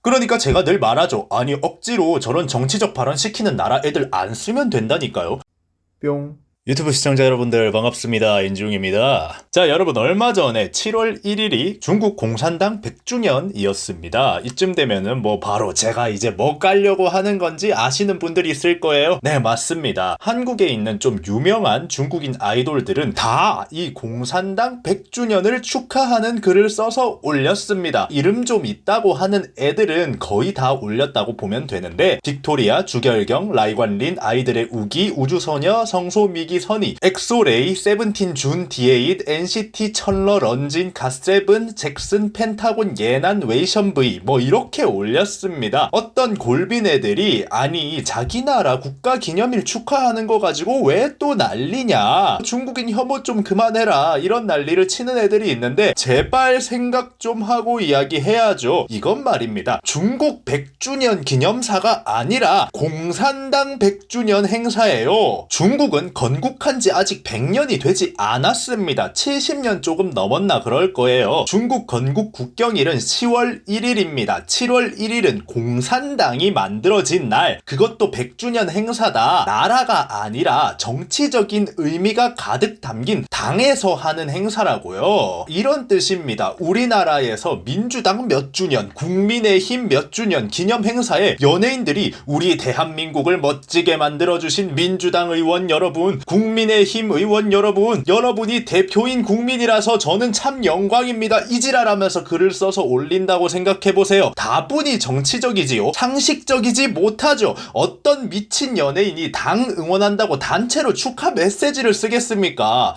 그러니까 제가 늘 말하죠. 아니 억지로 저런 정치적 발언 시키는 나라 애들 안 쓰면 된다니까요. 뿅. 유튜브 시청자 여러분들 반갑습니다. 인중입니다. 자, 여러분 얼마 전에 7월 1일이 중국 공산당 100주년이었습니다. 이쯤 되면은 바로 제가 이제 뭐 깔려고 하는 건지 아시는 분들이 있을 거예요. 네, 맞습니다. 한국에 있는 좀 유명한 중국인 아이돌들은 다 이 공산당 100주년을 축하하는 글을 써서 올렸습니다. 이름 좀 있다고 하는 애들은 거의 다 올렸다고 보면 되는데 빅토리아, 주결경, 라이관린, 아이들의 우기, 우주소녀, 성소미기 선희, 엑소레이, 세븐틴 준, D8, NCT 천러, 런진, 갓세븐, 잭슨, 펜타곤, 예난, 웨이션 V 이렇게 올렸습니다. 어떤 골빈 애들이 아니 자기 나라 국가 기념일 축하하는 거 가지고 왜 또 난리냐, 중국인 혐오 좀 그만해라, 이런 난리를 치는 애들이 있는데 제발 생각 좀 하고 이야기해야죠. 이건 말입니다, 중국 100주년 기념사가 아니라 공산당 100주년 행사예요. 중국은 건국한 지 아직 100년이 되지 않았습니다. 70년 조금 넘었나 그럴 거예요. 중국 건국 국경일은 10월 1일입니다. 7월 1일은 공산당이 만들어진 날, 그것도 100주년 행사다. 나라가 아니라 정치적인 의미가 가득 담긴 당에서 하는 행사라고요. 이런 뜻입니다. 우리나라에서 민주당 몇 주년, 국민의힘 몇 주년 기념 행사에 연예인들이 우리 대한민국을 멋지게 만들어주신 민주당 의원 여러분, 국민의힘 의원 여러분, 여러분이 대표인 국민이라서 저는 참 영광입니다, 이지랄하면서 글을 써서 올린다고 생각해보세요. 다분히 정치적이지요. 상식적이지 못하죠. 어떤 미친 연예인이 당 응원한다고 단체로 축하 메시지를 쓰겠습니까?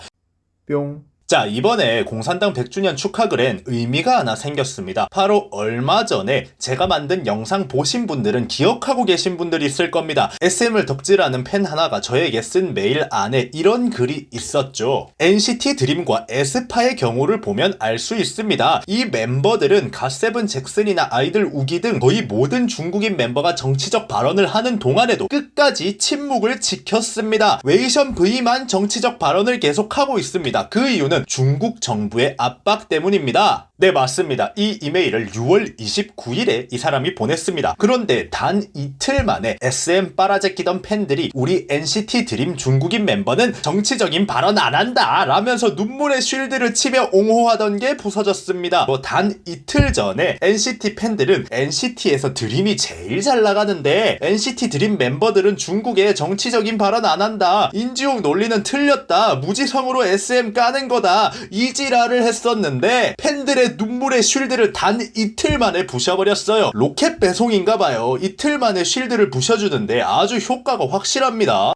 뿅. 자, 이번에 공산당 100주년 축하글엔 의미가 하나 생겼습니다. 바로 얼마 전에 제가 만든 영상 보신 분들은 기억하고 계신 분들이 있을 겁니다. SM을 덕질하는 팬 하나가 저에게 쓴 메일 안에 이런 글이 있었죠. NCT 드림과 에스파의 경우를 보면 알 수 있습니다. 이 멤버들은 갓세븐, 잭슨이나 아이들 우기 등 거의 모든 중국인 멤버가 정치적 발언을 하는 동안에도 끝까지 침묵을 지켰습니다. 웨이션 V만 정치적 발언을 계속하고 있습니다. 그 이유는 중국 정부의 압박 때문입니다. 네, 맞습니다. 이 이메일을 6월 29일에 이 사람이 보냈습니다. 그런데 단 이틀 만에 SM 빨아제끼던 팬들이 우리 NCT 드림 중국인 멤버는 정치적인 발언 안 한다 라면서 눈물의 쉴드를 치며 옹호하던 게 부서졌습니다. 단 이틀 전에 NCT 팬들은 NCT에서 드림이 제일 잘 나가는데 NCT 드림 멤버들은 중국에 정치적인 발언 안 한다, 인지용 논리는 틀렸다, 무지성으로 SM 까는 거다, 이지랄을 했었는데 팬들의 눈물의 쉴드를 단 이틀 만에 부셔버렸어요. 로켓 배송인가봐요. 이틀 만에 쉴드를 부셔주는데 아주 효과가 확실합니다.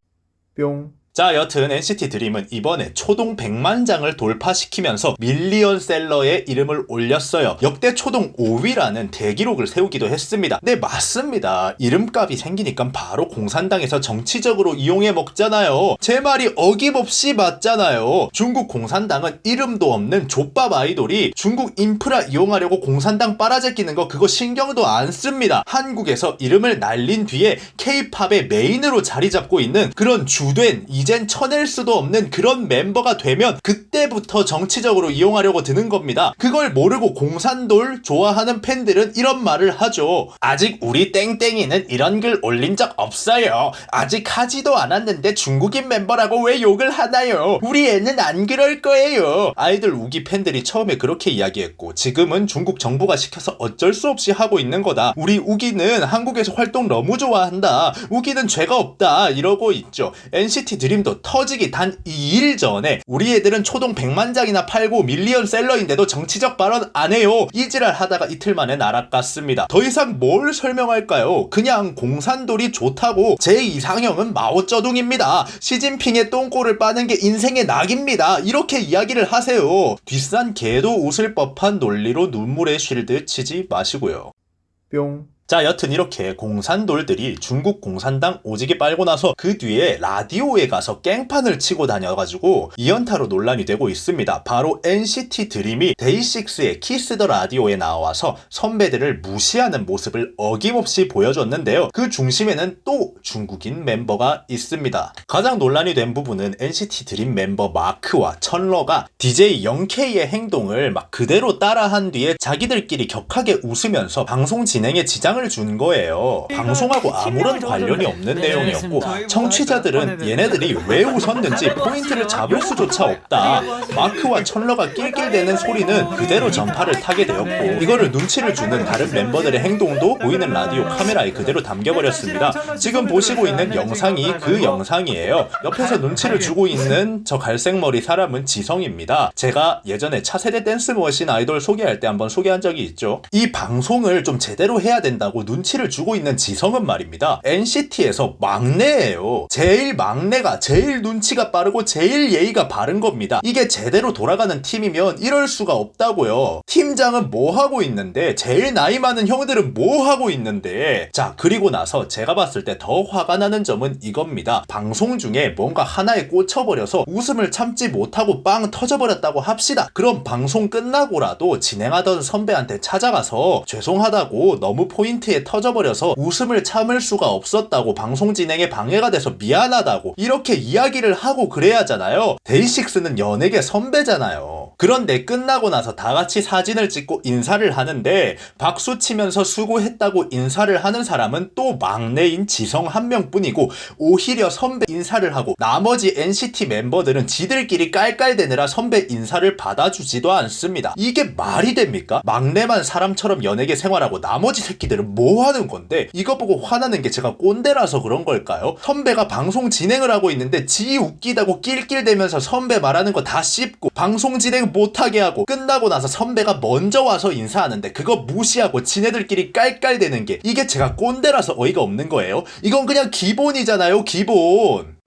뿅. 자, 여튼 NCT 드림은 이번에 초동 100만 장을 돌파시키면서 밀리언셀러의 이름을 올렸어요. 역대 초동 5위라는 대기록을 세우기도 했습니다. 네, 맞습니다. 이름값이 생기니까 바로 공산당에서 정치적으로 이용해 먹잖아요. 제 말이 어김없이 맞잖아요. 중국 공산당은 이름도 없는 족밥 아이돌이 중국 인프라 이용하려고 공산당 빨아제끼는 거 그거 신경도 안 씁니다. 한국에서 이름을 날린 뒤에 K-팝의 메인으로 자리 잡고 있는 그런 주된, 이젠 쳐낼 수도 없는 그런 멤버가 되면 그때부터 정치적으로 이용하려고 드는 겁니다. 그걸 모르고 공산돌 좋아하는 팬들은 이런 말을 하죠. 아직 우리 땡땡이는 이런 글 올린 적 없어요. 아직 하지도 않았는데 중국인 멤버라고 왜 욕을 하나요? 우리 애는 안 그럴 거예요. 아이들 우기 팬들이 처음에 그렇게 이야기했고 지금은 중국 정부가 시켜서 어쩔 수 없이 하고 있는 거다. 우리 우기는 한국에서 활동 너무 좋아한다. 우기는 죄가 없다. 이러고 있죠. NCT 드림도 터지기 단 2일 전에 우리 애들은 초동 100만 장이나 팔고 밀리언셀러인데도 정치적 발언 안 해요. 이지랄 하다가 이틀 만에 날아갔습니다. 더 이상 뭘 설명할까요? 그냥 공산돌이 좋다고 제 이상형은 마오쩌둥입니다. 시진핑의 똥꼬를 빠는 게 인생의 낙입니다. 이렇게 이야기를 하세요. 뒷산 개도 웃을 법한 논리로 눈물의 쉴드 치지 마시고요. 뿅. 자, 여튼 이렇게 공산돌들이 중국 공산당 오지게 빨고 나서 그 뒤에 라디오에 가서 깽판을 치고 다녀가지고 이연타로 논란이 되고 있습니다. 바로 NCT 드림이 데이식스의 키스 더 라디오에 나와서 선배들을 무시하는 모습을 어김없이 보여줬는데요. 그 중심에는 또 중국인 멤버가 있습니다. 가장 논란이 된 부분은 NCT 드림 멤버 마크와 천러가 DJ 영케이의 행동을 막 그대로 따라한 뒤에 자기들끼리 격하게 웃으면서 방송 진행에 지장을 준 거예요. 방송하고 아무런 관련이 없는 내용이었고 청취자들은 얘네들이 왜 웃었는지 포인트를 잡을 수조차 없다. 마크와 천러가 낄낄대는 소리는 그대로 전파를 타게 되었고 이거를 눈치를 주는 다른 멤버들의 행동도 보이는 라디오 카메라에 그대로 담겨버렸습니다. 지금 보시고 있는 영상이 그 영상이에요. 옆에서 눈치를 주고 있는 저 갈색머리 사람은 지성입니다. 제가 예전에 차세대 댄스머신 아이돌 소개할 때 한번 소개한 적이 있죠. 이 방송을 좀 제대로 해야 된다고 눈치를 주고 있는 지성은 말입니다. NCT에서 막내예요. 제일 막내가 제일 눈치가 빠르고 제일 예의가 바른 겁니다. 이게 제대로 돌아가는 팀이면 이럴 수가 없다고요. 팀장은 뭐 하고 있는데 제일 나이 많은 형들은 뭐 하고 있는데 자, 그리고 나서 제가 봤을 때 더 화가 나는 점은 이겁니다. 방송 중에 뭔가 하나에 꽂혀버려서 웃음을 참지 못하고 빵 터져버렸다고 합시다. 그럼 방송 끝나고라도 진행하던 선배한테 찾아가서 죄송하다고 너무 포인트에 터져버려서 웃음을 참을 수가 없었다고 방송 진행에 방해가 돼서 미안하다고 이렇게 이야기를 하고 그래야 하잖아요. 데이식스는 연예계 선배잖아요. 그런데 끝나고 나서 다 같이 사진을 찍고 인사를 하는데 박수 치면서 수고했다고 인사를 하는 사람은 또 막내인 지성 한 명뿐이고 오히려 선배 인사를 하고 나머지 NCT 멤버들은 지들끼리 깔깔대느라 선배 인사를 받아주지도 않습니다. 이게 말이 됩니까? 막내만 사람처럼 연예계 생활하고 나머지 새끼들은 뭐 하는 건데 이거 보고 화나는 게 제가 꼰대라서 그런 걸까요? 선배가 방송 진행을 하고 있는데 지 웃기다고 낄낄대면서 선배 말하는 거 다 씹고 방송 진행 못하게 하고 끝나고 나서 선배가 먼저 와서 인사하는데 그거 무시하고 지네들끼리 깔깔대는 게 이게 제가 꼰대라서 어이가 없는 거예요? 이건 그냥 기본이잖아요, 기본.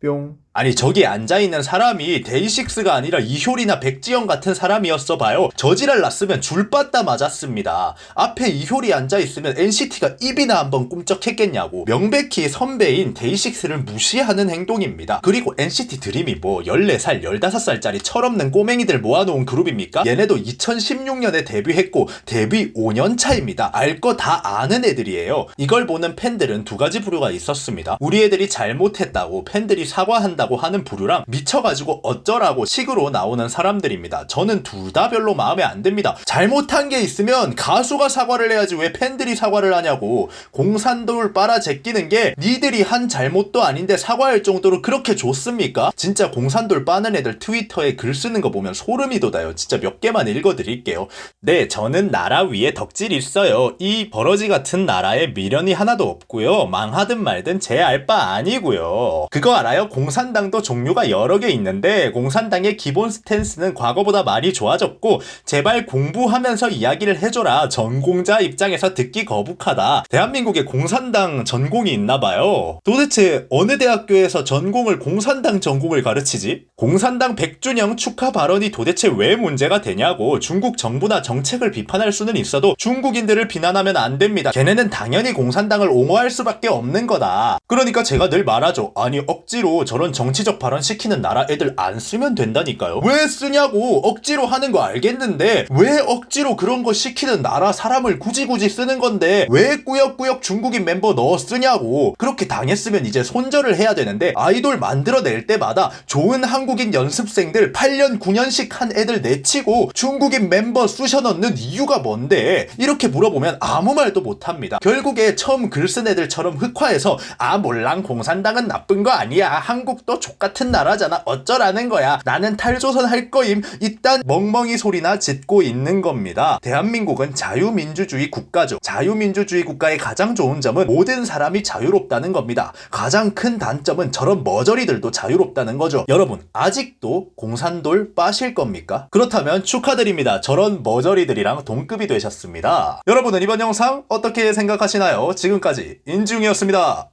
뿅. 아니 저기 앉아있는 사람이 데이식스가 아니라 이효리나 백지영 같은 사람이었어 봐요. 저지랄 났으면 줄 빠따 맞았습니다. 앞에 이효리 앉아있으면 NCT가 입이나 한번 꿈쩍했겠냐고. 명백히 선배인 데이식스를 무시하는 행동입니다. 그리고 NCT 드림이 뭐 14살 15살짜리 철없는 꼬맹이들 모아놓은 그룹입니까? 얘네도 2016년에 데뷔했고 데뷔 5년 차입니다. 알 거 다 아는 애들이에요. 이걸 보는 팬들은 두 가지 부류가 있었습니다. 우리 애들이 잘못했다고 팬들이 사과한다고 하는 부류랑 미쳐가지고 어쩌라고 식으로 나오는 사람들입니다. 저는 둘 다 별로 마음에 안 듭니다. 잘못한 게 있으면 가수가 사과를 해야지 왜 팬들이 사과를 하냐고. 공산돌 빨아 제끼는 게 니들이 한 잘못도 아닌데 사과할 정도로 그렇게 좋습니까? 진짜 공산돌 빠는 애들 트위터에 글 쓰는 거 보면 소름이 돋아요. 진짜 몇 개만 읽어드릴게요. 네, 저는 나라 위에 덕질 있어요. 이 버러지 같은 나라에 미련이 하나도 없고요. 망하든 말든 제 알 바 아니고요. 그거 알아요? 공산당도 종류가 여러 개 있는데 공산당의 기본 스탠스는 과거보다 많이 좋아졌고 제발 공부하면서 이야기를 해줘라. 전공자 입장에서 듣기 거북하다. 대한민국에 공산당 전공이 있나봐요. 도대체 어느 대학교에서 전공을 공산당 전공을 가르치지? 공산당 100주년 축하 발언이 도대체 왜 문제가 되냐고. 중국 정부나 정책을 비판할 수는 있어도 중국인들을 비난하면 안 됩니다. 걔네는 당연히 공산당을 옹호할 수밖에 없는 거다. 그러니까 제가 늘 말하죠. 아니 억지로 저런 정치적 발언 시키는 나라 애들 안 쓰면 된다니까요. 왜 쓰냐고. 억지로 하는 거 알겠는데 왜 억지로 그런 거 시키는 나라 사람을 굳이 쓰는 건데 왜 꾸역꾸역 중국인 멤버 넣어 쓰냐고. 그렇게 당했으면 이제 손절을 해야 되는데 아이돌 만들어낼 때마다 좋은 한국인 연습생들 8년 9년씩 한 애들 내치고 중국인 멤버 쑤셔 넣는 이유가 뭔데. 이렇게 물어보면 아무 말도 못합니다. 결국에 처음 글 쓴 애들처럼 흑화해서 아 몰랑 공산당은 나쁜 거 아니야. 한국도 족같은 나라잖아. 어쩌라는 거야. 나는 탈조선 할 거임. 이딴 멍멍이 소리나 짓고 있는 겁니다. 대한민국은 자유민주주의 국가죠. 자유민주주의 국가의 가장 좋은 점은 모든 사람이 자유롭다는 겁니다. 가장 큰 단점은 저런 머저리들도 자유롭다는 거죠. 여러분 아직도 공산돌 빠실 겁니까? 그렇다면 축하드립니다. 저런 머저리들이랑 동급이 되셨습니다. 여러분은 이번 영상 어떻게 생각하시나요? 지금까지 인중이었습니다.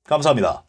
감사합니다.